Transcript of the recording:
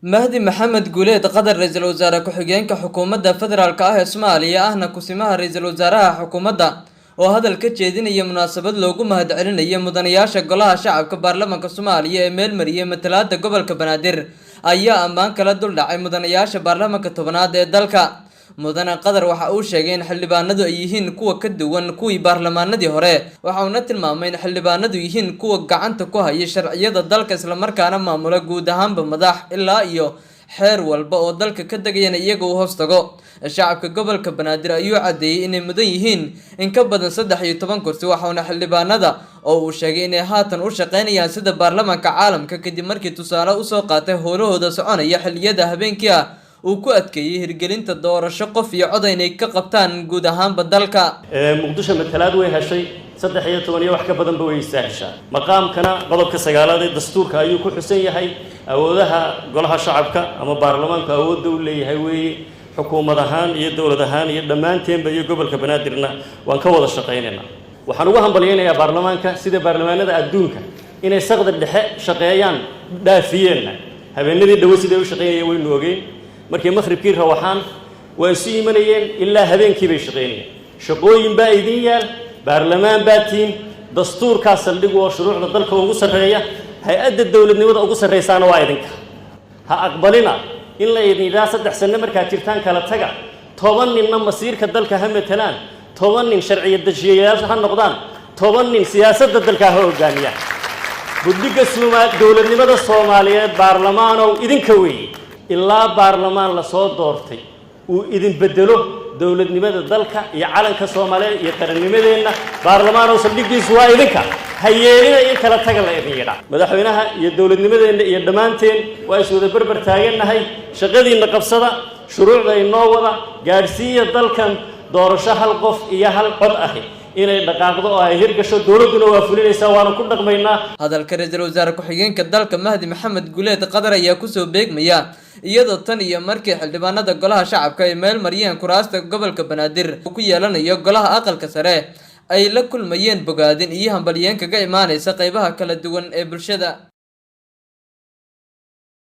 مهدي محمد جوليد قدر رئيس الوزراء كحجينك حكومة فدرال كاه الصومالية أهنا كسمها رئيس الوزراء حكومة وهذا الكتشيدين هي مناسبة لوجو مهد علن هي مدنياش قلها شعب كبرلمان كصومالية إيميل مريم مثلات قبل كبنادر أيا أمان كلا دول دعي مدنياش برلمان كتبناد دالكا mudane qadar waxa uu sheegay in xildhibaanadu ay yihiin kuwa ka duwan kuwii baarlamaanadii hore waxa uu tilmaamay in xildhibaanadu yihiin kuwa gacanta ku haya sharciyada dalka isla markaana maamula guud ahaanba madax ilaa iyo xeer walba oo dalka ka dagayana iyaga uu hoos tago shacabka gobolka banaadir ayuu cadeeyay inay mudan yihiin in ka badan 13 kursi waxaana xildhibaanada oo uu sheegay inay haatan u shaqeynayaan sida baarlamaanka caalamka kadib markii tusaale u soo qaatay howlahooda soconaya xilliyada habeenkii uu ku adkeeyay hirgelinta doorasho qof iyo cod inay ka qabtaan guud ahaanba dalka muqdisho matalaad way heshay 13 iyo wax ka badan way istaaheshaa maqaamkana qodobka 9 ee dastuurka ayuu ku xusan yahay awoodaha golaha shacabka ama baarlamaanka awoodda uu leeyahay weeye xukuumad ahaan iyo dawlad ahaan iyo dhammaanteen iyo gobolka banaadirna waan ka wada shaqeynaynaa waxaan ugu hambalyeeynaa baarlamaanka sida baarlamaanada adduunka inay saqda dhexe shaqeeyaan dhaafiyeen habeenadii dhaw sida uu shaqeeyay way noogeen markii maqribkii rawaxaan way sii imanayeen ilaa habeenkii bay shaqeynayeen shaqooyin baa idin yaal baarlamaan baatiin dastuurka saldhig oo shuruucda dalka ugu sareeya hay'adda dawladnimada ugu sareeysaana waa idinka ha aqbalina in la idinida 3 sano marka jirtaan kala taga 10 nin masiirka dalka ha matalaan 10 nin sharciyad dejiyayaal ha noqdaan 10 nin siyaasadda dalka ha hogaamiya guddiga dawladnimada Soomaaliyeed baarlamaan oo idinka weeyay ilaa baarlamaan la soo doortay uu idin bedelo dawladnimada dalka iyo calanka Soomaaliyeed iyo qarannimadeena baarlamaan oo saldhigiisu waa idinka hayeelina in kala taga la idin yidhaa madaxweynaha iyo dawladnimadeena iyo dhammaanteen waa is wada barbar taaganahay shaqadiina qabsada shuruucda inoo wada gaarsiiya dalkan doorasho hal qof iyo hal cod ah inay dhaqaaqdo oo ay hirgasho dawladuna waa fulinaysaa waana ku dhaqmaynaa hadalka ra'iisul wasaare ku-xigeenka dalka Mahdi Maxamed Guleed qadar ayaa ku soo beegmaya iyadoo tan iyo markii xildhibaanada golaha shacabka ay meel mariyeen kuraasta gobolka Banaadir ku yeelanayo golaha aqalka sare ay la kulmayeen bogaadin iyo hambaliyeen kaga imaanaysa qaybaha kala duwan ee bulshada.